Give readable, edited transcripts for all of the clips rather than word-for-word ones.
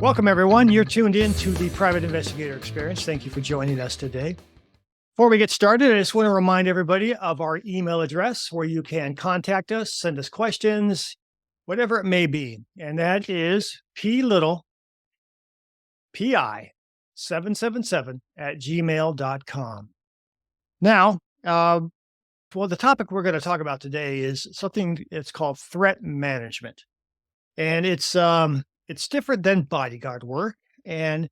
Welcome, everyone. You're tuned in to the Private Investigator Experience. Thank you for joining us today. Before we get started, I just want to remind everybody of our email address where you can contact us, send us questions, whatever it may be. And that is plipi777@gmail.com. Now, the topic we're going to talk about today is something it's called threat management. And it's different than bodyguard work. And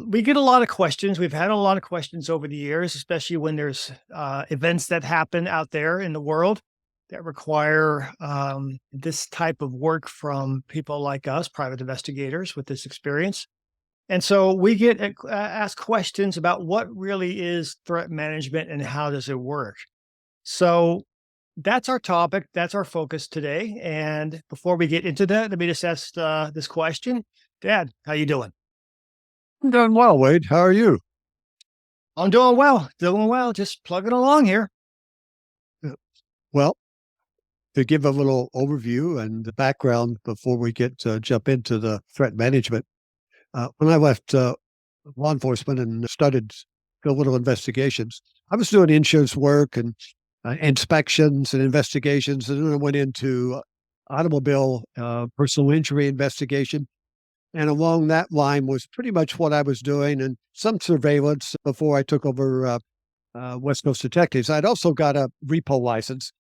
we get a lot of questions. We've had a lot of questions over the years, especially when there's events that happen out there in the world that require this type of work from people like us, private investigators with this experience. And so we get asked questions about what really is threat management and how does it work. So that's our topic. That's our focus today. And before we get into that, let me just ask this question. Dad, how you doing? I'm doing well, Wade. How are you? I'm doing well, just plugging along here. Well, to give a little overview and the background before we jump into the threat management, when I left law enforcement and started a little investigations, I was doing insurance work and inspections and investigations, and then I went into automobile personal injury investigation. And along that line was pretty much what I was doing, and some surveillance before I took over West Coast Detectives. I'd also got a repo license.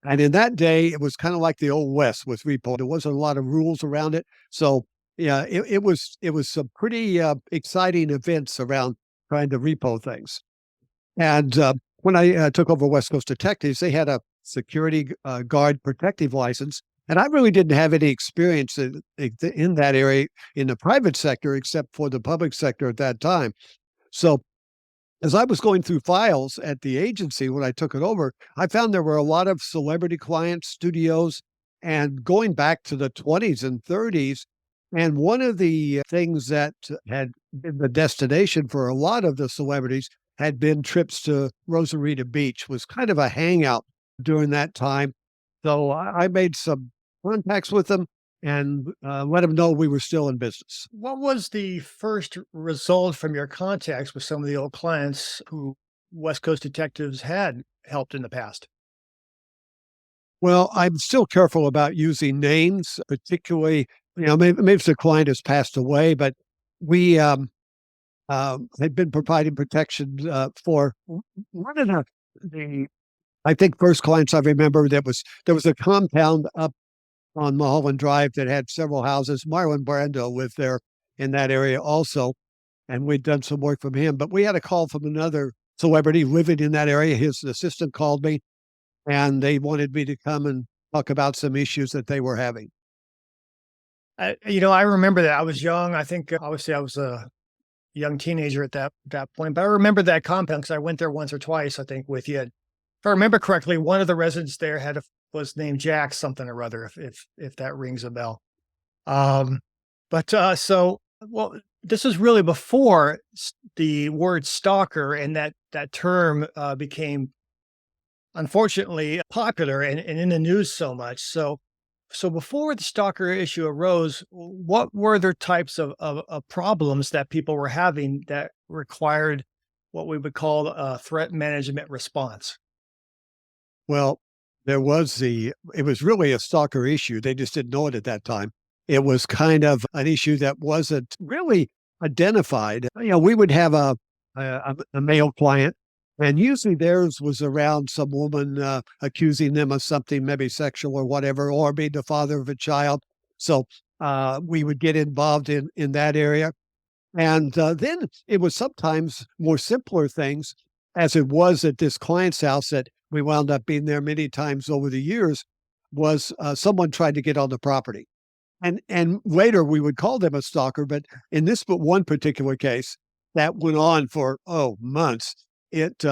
And in that day, it was kind of like the old West with repo. There wasn't a lot of rules around it. So, yeah, it was some pretty exciting events around trying to repo things. And when I took over West Coast Detectives, they had a security guard protective license. And I really didn't have any experience in that area in the private sector, except for the public sector at that time. So as I was going through files at the agency when I took it over, I found there were a lot of celebrity clients, studios, and going back to the 20s and 30s. And one of the things that had been the destination for a lot of the celebrities had been trips to Rosarita Beach, was kind of a hangout during that time. So I made some contacts with them and let them know we were still in business. What was the first result from your contacts with some of the old clients who West Coast Detectives had helped in the past? Well, I'm still careful about using names, particularly, maybe if the client has passed away, but we had been providing protection for one of the I think first clients I remember there was a compound up on Mulholland Drive that had several houses. Marlon Brando lived there in that area also, and we'd done some work from him. But we had a call from another celebrity living in that area. His assistant called me, and they wanted me to come and talk about some issues that they were having. I remember that. I was young. I think obviously I was a young teenager at that point, but I remember that compound because I went there once or twice, I think, with you. If I remember correctly, one of the residents there was named Jack something or other, if that rings a bell. This is really before the word stalker and that term became, unfortunately, popular and in the news so much. So before the stalker issue arose, what were the types of problems that people were having that required what we would call a threat management response? Well, it was really a stalker issue. They just didn't know it at that time. It was kind of an issue that wasn't really identified. We would have a male client, and usually theirs was around some woman accusing them of something, maybe sexual or whatever, or being the father of a child. So we would get involved in that area. And then it was sometimes more simpler things, as it was at this client's house that we wound up being there many times over the years, was someone tried to get on the property. And later we would call them a stalker, but in this one particular case, that went on for, months. It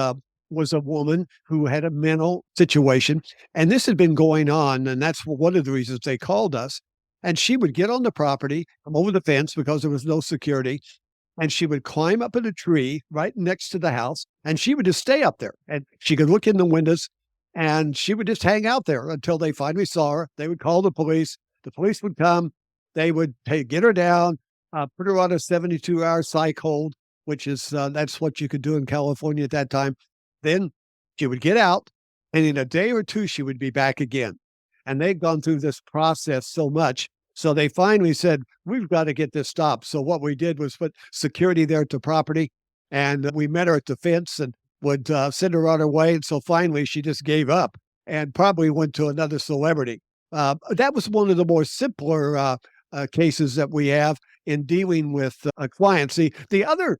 was a woman who had a mental situation, and this had been going on, and that's one of the reasons they called us. And she would get on the property, come over the fence because there was no security, and she would climb up in a tree right next to the house, and she would just stay up there. And she could look in the windows, and she would just hang out there until they finally saw her. They would call the police. The police would come. They would get her down, put her on a 72-hour psych hold, which is that's what you could do in California at that time. Then she would get out, and in a day or two, she would be back again. And they'd gone through this process so much. So they finally said, we've got to get this stopped. So what we did was put security there at the property, and we met her at the fence and would send her on her way. And so finally, she just gave up and probably went to another celebrity. That was one of the more simpler cases that we have in dealing with clients. The other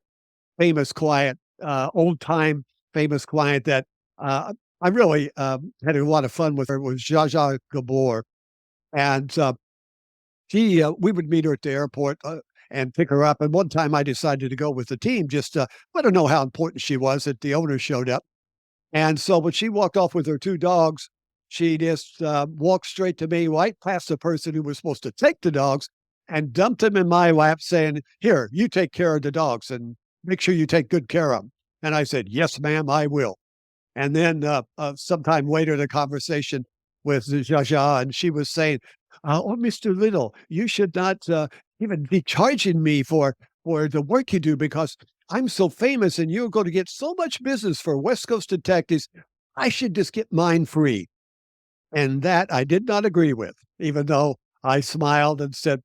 famous client, old time famous client that I really had a lot of fun with her was Zsa Zsa Gabor. And we would meet her at the airport and pick her up. And one time I decided to go with the team just to let her know how important she was that the owner showed up. And so when she walked off with her two dogs, she just walked straight to me, right past the person who was supposed to take the dogs, and dumped them in my lap, saying, "Here, you take care of the dogs and make sure you take good care of them." And I said, "Yes, ma'am, I will." And then sometime later, the conversation with Zsa Zsa, and she was saying, "Oh, Mr. Little, you should not even be charging me for the work you do because I'm so famous and you're going to get so much business for West Coast detectives. I should just get mine free." And that I did not agree with, even though I smiled and said,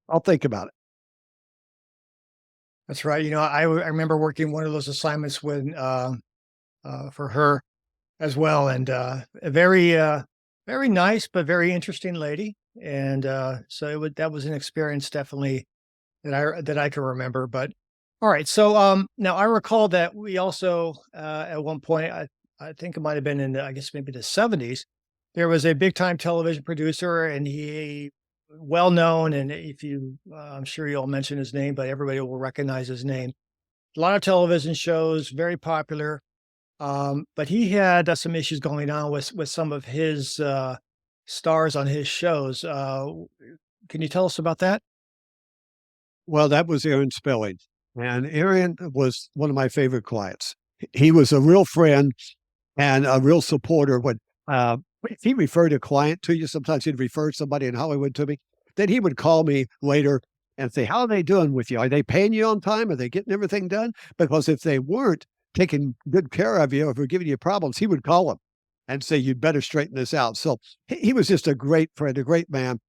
I'll think about it. That's right. I remember working one of those assignments for her as well, and a very nice but very interesting lady. And so that was an experience definitely that I can remember. But all right, so now I recall that we also at one point I think it might have been in I guess maybe the 70s. There was a big time television producer, and he well known. And if you, I'm sure you'll mention his name, but everybody will recognize his name. A lot of television shows, very popular. But he had some issues going on with some of his stars on his shows. Can you tell us about that? Well, that was Aaron Spelling. And Aaron was one of my favorite clients. He was a real friend and a real supporter. When if he referred a client to you, sometimes he'd refer somebody in Hollywood to me. Then he would call me later and say, "How are they doing with you? Are they paying you on time? Are they getting everything done?" Because if they weren't taking good care of you, if they're giving you problems, he would call them and say, "You'd better straighten this out." So he was just a great friend, a great man.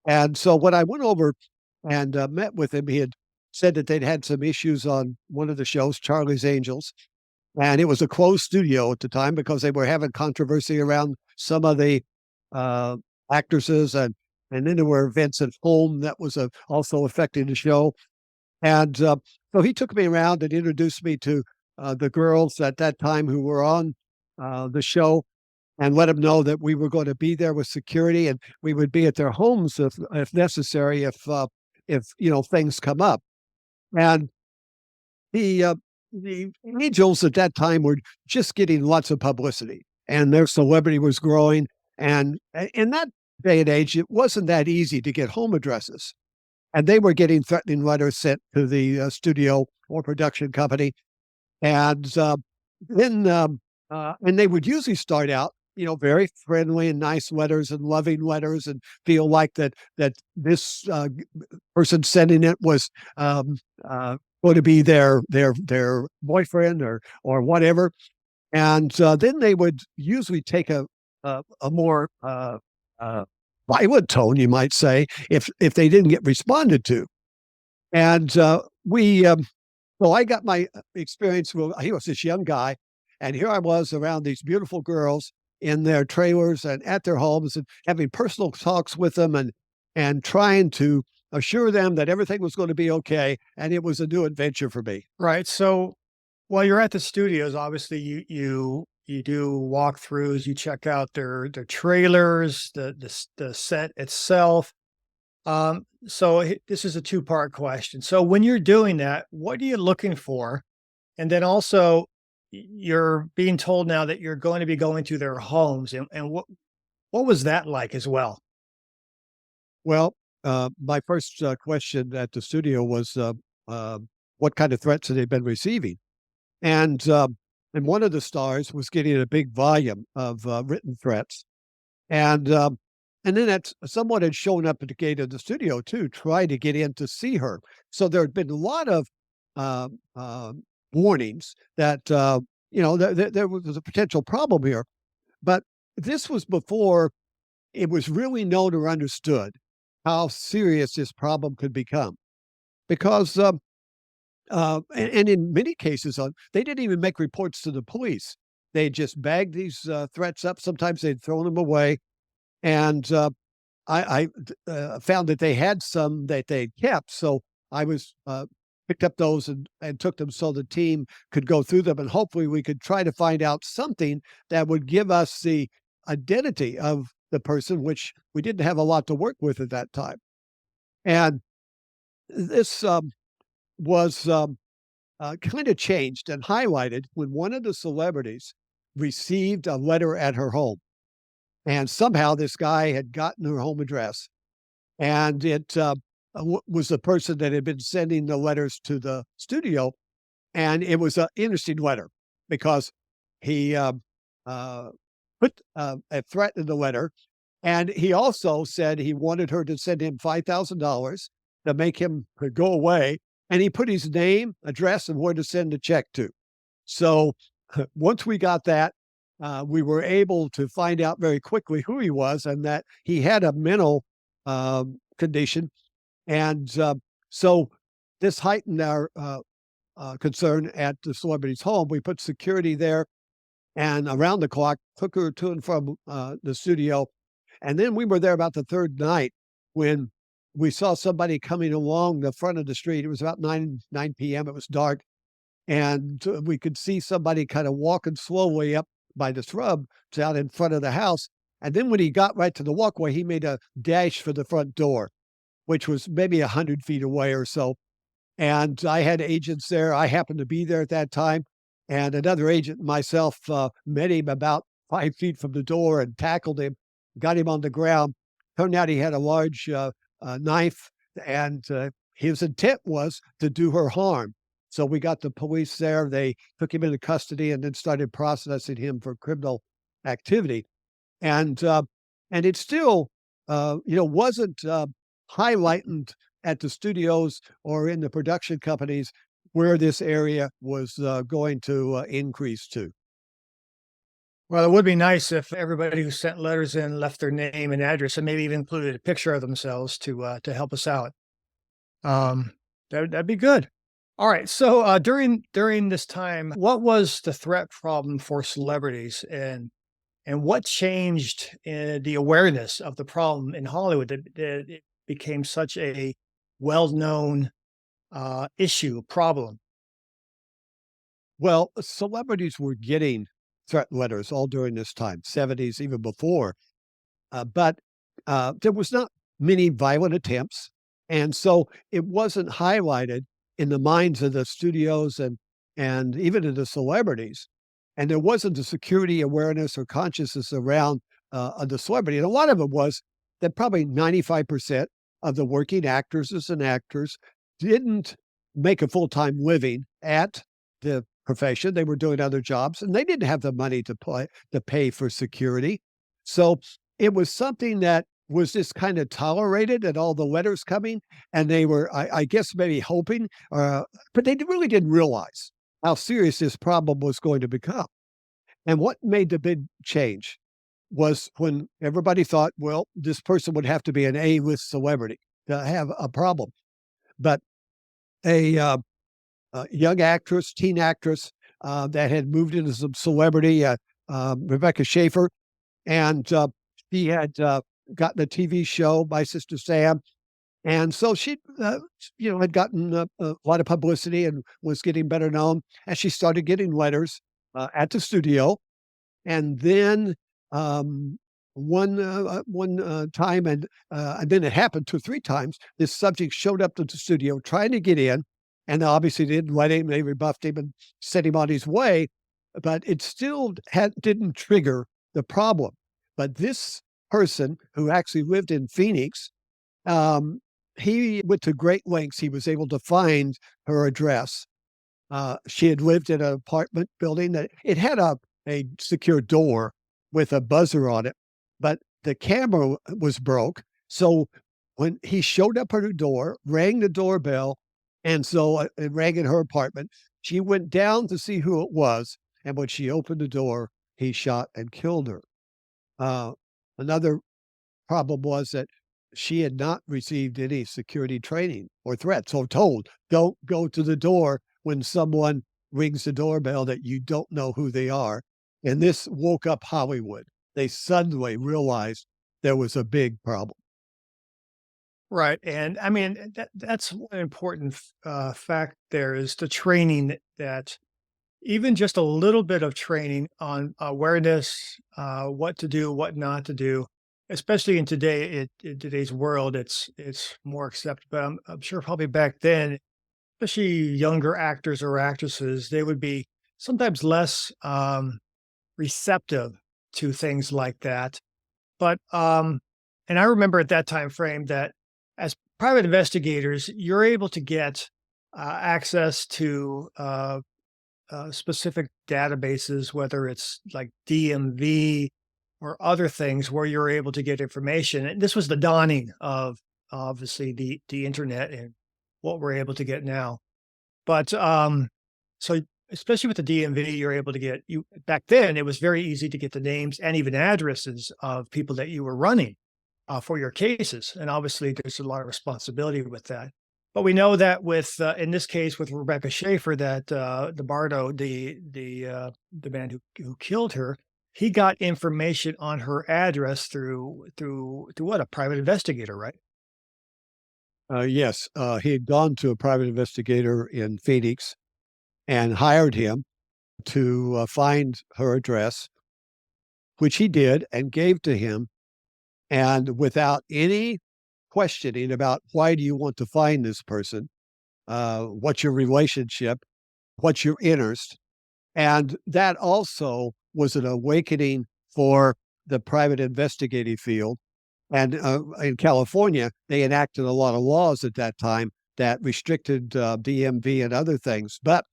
And so when I went over and met with him, he had said that they'd had some issues on one of the shows, Charlie's Angels, and it was a closed studio at the time because they were having controversy around some of the uh, actresses, and then there were events at home that was also affecting the show. And so he took me around and introduced me to the girls at that time who were on the show, and let them know that we were going to be there with security and we would be at their homes if necessary, if things come up. And the uh, the Angels at that time were just getting lots of publicity, and their celebrity was growing. And in that day and age, it wasn't that easy to get home addresses, and they were getting threatening letters sent to the studio or production company. And then and they would usually start out, very friendly and nice letters and loving letters, and feel like that this person sending it was going to be their boyfriend or whatever. And then they would usually take a more violent tone, you might say, if they didn't get responded to. And we so I got my experience. Well, he was this young guy, and here I was around these beautiful girls in their trailers and at their homes, and having personal talks with them, and trying to assure them that everything was going to be okay. And it was a new adventure for me. Right. So while you're at the studios, obviously you do walkthroughs, you check out their trailers, the set itself. So this is a two-part question. So when you're doing that, what are you looking for? And then also you're being told now that you're going to be going to their homes, and what was that like as well? Well, my first question at the studio was, what kind of threats had they been receiving? And one of the stars was getting a big volume of written threats, and And then someone had shown up at the gate of the studio too, trying to get in to see her. So there had been a lot of uh, uh, warnings that there was a potential problem here. But this was before it was really known or understood how serious this problem could become. Because and in many cases, they didn't even make reports to the police. They just bagged these threats up. Sometimes they'd thrown them away, and I found that they had some that they kept. So I was picked up those and took them so the team could go through them, and hopefully we could try to find out something that would give us the identity of the person, which we didn't have a lot to work with at that time. And this was kind of changed and highlighted when one of the celebrities received a letter at her home. And somehow this guy had gotten her home address, and it was the person that had been sending the letters to the studio. And it was an interesting letter because he put a threat in the letter. And he also said he wanted her to send him $5,000 to make him go away. And he put his name, address, and where to send the check to. So once we got that, we were able to find out very quickly who he was and that he had a mental condition. And so this heightened our concern at the celebrity's home. We put security there and around the clock, took her to and from the studio. And then we were there about the third night when we saw somebody coming along the front of the street. It was about 9 p.m. It was dark. And we could see somebody kind of walking slowly up by the shrub out in front of the house. And then when he got right to the walkway, he made a dash for the front door, which was maybe 100 feet away or so. And I had agents there. I happened to be there at that time. And another agent, myself, met him about 5 feet from the door and tackled him, got him on the ground. Turned out he had a large knife, and his intent was to do her harm. So we got the police there. They took him into custody and then started processing him for criminal activity. And it still, wasn't highlighted at the studios or in the production companies where this area was going to increase to. Well, it would be nice if everybody who sent letters in left their name and address and maybe even included a picture of themselves to help us out. That'd be good. All right. So during this time, what was the threat problem for celebrities, and what changed in the awareness of the problem in Hollywood that it became such a well-known issue, problem? Well, celebrities were getting threat letters all during this time, 70s, even before. But there was not many violent attempts. And so it wasn't highlighted in the minds of the studios and even of the celebrities. And there wasn't a security awareness or consciousness around the celebrity. And a lot of it was that probably 95% of the working actresses and actors didn't make a full-time living at the profession. They were doing other jobs and they didn't have the money to pay for security. So it was something that was just kind of tolerated and all the letters coming. And they were, I guess, maybe hoping, but they really didn't realize how serious this problem was going to become. And what made the big change was when everybody thought, well, this person would have to be an A-list celebrity to have a problem. But a young actress, teen actress that had moved into some celebrity, Rebecca Schaefer, and she had gotten a TV show, My Sister Sam. And so she, had gotten a lot of publicity and was getting better known. And she started getting letters at the studio. And then one time, and then it happened 2 or 3 times, this subject showed up to the studio trying to get in. And obviously they didn't let him. They rebuffed him and sent him on his way. But it still didn't trigger the problem. But this person who actually lived in Phoenix, he went to great lengths. He was able to find her address. She had lived in an apartment building that it had a secure door with a buzzer on it, but the camera was broke. So when he showed up at her door, rang the doorbell, and so it rang in her apartment. She went down to see who it was, and when she opened the door, he shot and killed her. Uh, Another problem was that she had not received any security training or threats, so told, "Don't go to the door when someone rings the doorbell that you don't know who they are." And this woke up Hollywood. They suddenly realized there was a big problem. Right, and I mean, that's one important fact there is the training that even just a little bit of training on awareness, what to do, what not to do, especially in today's world, it's more accepted. But I'm sure probably back then, especially younger actors or actresses, they would be sometimes less receptive to things like that. But and I remember at that time frame that as private investigators, you're able to get access to specific databases, whether it's like DMV or other things where you're able to get information. And this was the dawning of obviously the internet and what we're able to get now. But so especially with the DMV, you're able to get you back then. It was very easy to get the names and even addresses of people that you were running for your cases, and obviously there's a lot of responsibility with that. But we know that with in this case with Rebecca Schaefer, that the Bardo, the man who killed her, he got information on her address through what, a private investigator, right? Yes, he had gone to a private investigator in Phoenix and hired him to find her address, which he did and gave to him. And without any questioning about why do you want to find this person, what's your relationship, what's your interest, and that also was an awakening for the private investigative field. And in California, they enacted a lot of laws at that time that restricted DMV and other things. But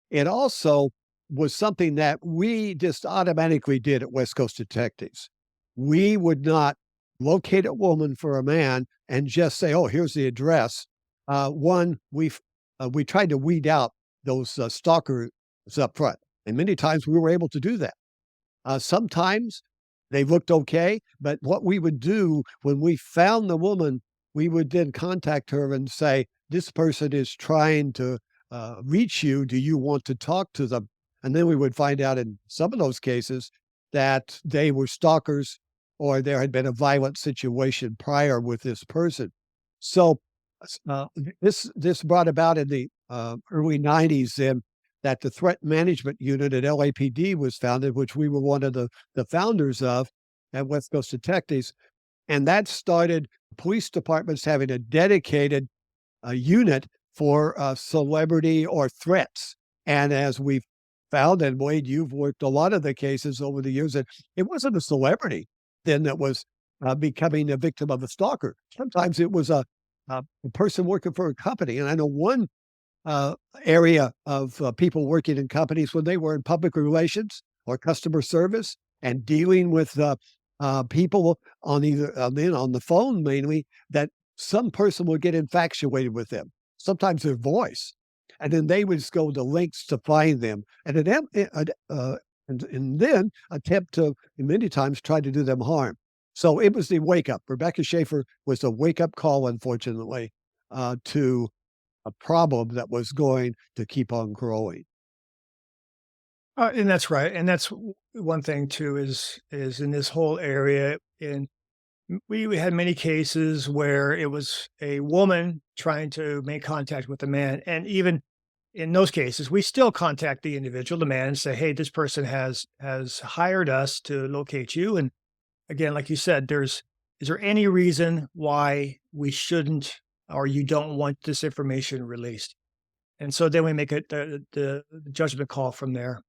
it also was something that we just automatically did at West Coast Detectives. We would not locate a woman for a man and just say, "Oh, here's the address." We tried to weed out those stalkers up front, and many times we were able to do that. Sometimes they looked okay, but what we would do when we found the woman, we would then contact her and say, "This person is trying to reach you. Do you want to talk to them?" And then we would find out in some of those cases that they were stalkers or there had been a violent situation prior with this person. So uh, this brought about in the early 90s then that the Threat Management Unit at LAPD was founded, which we were one of the founders of at West Coast Detectives. And that started police departments having a dedicated unit for celebrity or threats. And as we've found, and Wade, you've worked a lot of the cases over the years, that it wasn't a celebrity then that was becoming a victim of a stalker. Sometimes it was a person working for a company. And I know one uh, area of people working in companies when they were in public relations or customer service and dealing with people on either on the phone mainly, that some person would get infatuated with them, sometimes their voice, and then they would just go to lengths to find them, and then attempt to many times try to do them harm. So it was the wake up. Rebecca Schaefer was the wake up call, unfortunately, to a problem that was going to keep on growing. And that's right, and that's one thing too is in this whole area. In we had many cases where it was a woman trying to make contact with a man, and even in those cases, we still contact the individual, the man, and say, "Hey, this person has hired us to locate you." And again, like you said, is there any reason why we shouldn't or you don't want this information released? And so then we make the judgment call from there.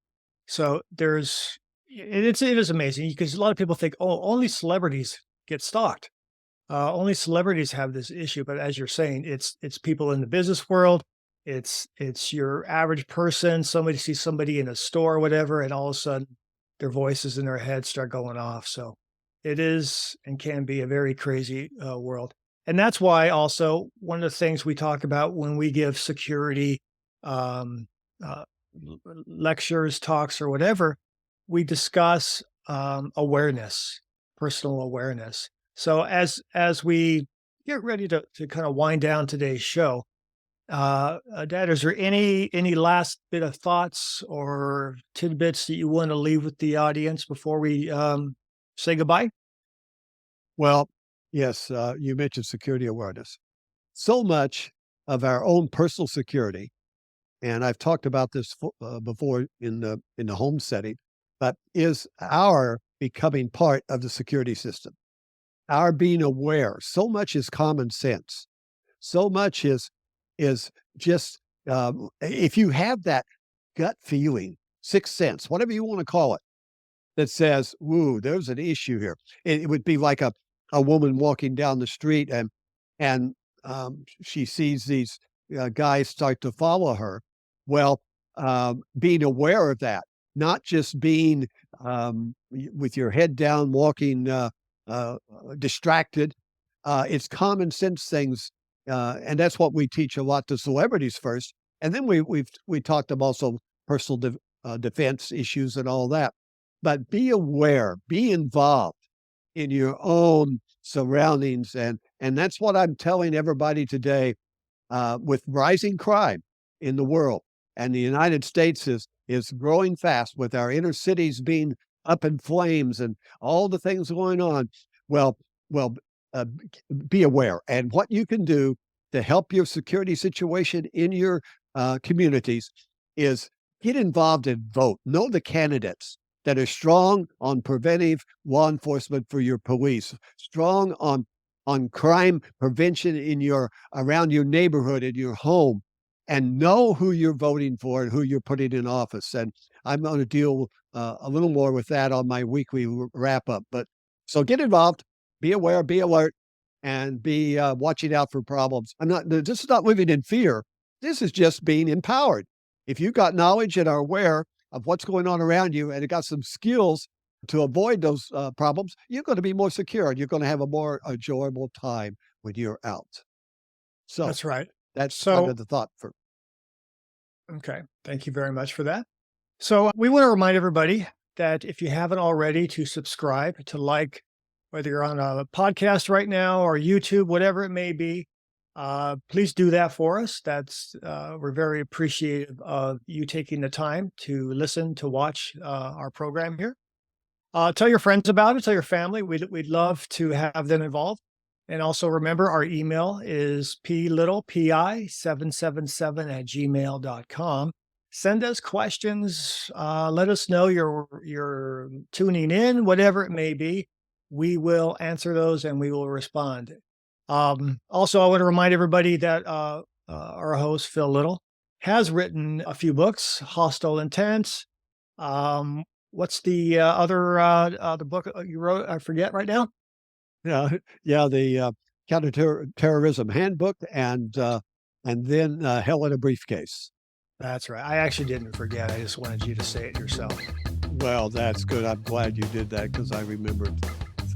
So it is amazing because a lot of people think, oh, only celebrities get stalked. Only celebrities have this issue, but as you're saying, it's people in the business world. It's your average person. Somebody sees somebody in a store or whatever, and all of a sudden their voices in their head start going off. So it is and can be a very crazy world. And that's why also one of the things we talk about when we give security um, uh, lectures, talks, or whatever, we discuss awareness, personal awareness. So as we get ready to kind of wind down today's show, Dad, is there any last bit of thoughts or tidbits that you want to leave with the audience before we say goodbye? Well, yes, you mentioned security awareness. So much of our own personal security, and I've talked about this before in the home setting, but is our becoming part of the security system, our being aware. So much is common sense. So much is just if you have that gut feeling, sixth sense, whatever you want to call it, that says, "Woo, there's an issue here." It would be like a woman walking down the street and she sees these guys start to follow her. Well, being aware of that, not just being with your head down, walking uh, distracted. It's common sense things, and that's what we teach a lot to celebrities first, and then we talked them also personal defense issues and all that. But be aware, be involved in your own surroundings, and that's what I'm telling everybody today. With rising crime in the world, and the United States is growing fast with our inner cities being up in flames and all the things going on. Well, well, be aware, and what you can do to help your security situation in your communities is get involved and vote. Know the candidates that are strong on preventive law enforcement for your police, strong on crime prevention in your around your neighborhood, in your home, and know who you're voting for and who you're putting in office. And I'm going to deal a little more with that on my weekly wrap up. But so get involved, be aware, be alert, and be watching out for problems. This is not living in fear. This is just being empowered. If you got knowledge and are aware of what's going on around you and got some skills to avoid those problems, you're going to be more secure and you're going to have a more enjoyable time when you're out. So That's right. that's kind So, of the thought for. okay, thank you very much for that. So we want to remind everybody that if you haven't already, to subscribe, to like, whether you're on a podcast right now or YouTube, whatever it may be. Please do that for us. We're very appreciative of you taking the time to listen, to watch our program here. Tell your friends about it. Tell your family. We'd love to have them involved. And also remember, our email is plittlepi777 @gmail.com. Send us questions. Let us know you're tuning in, whatever it may be. We will answer those and we will respond. Also, I want to remind everybody that our host, Phil Little, has written a few books, Hostile Intent. What's the the book you wrote? I forget right now. Yeah, yeah, the counterterrorism handbook, and then hell in a briefcase. That's right. I actually didn't forget. I just wanted you to say it yourself. Well, that's good. I'm glad you did that because I remembered.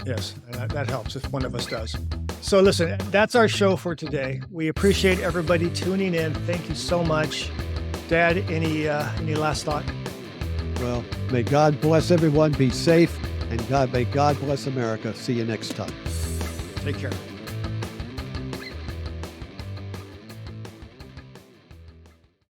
Yes, that helps if one of us does. So listen, that's our show for today. We appreciate everybody tuning in. Thank you so much. Dad, any last thought? Well, may God bless everyone. Be safe, and may God bless America. See you next time. Take care.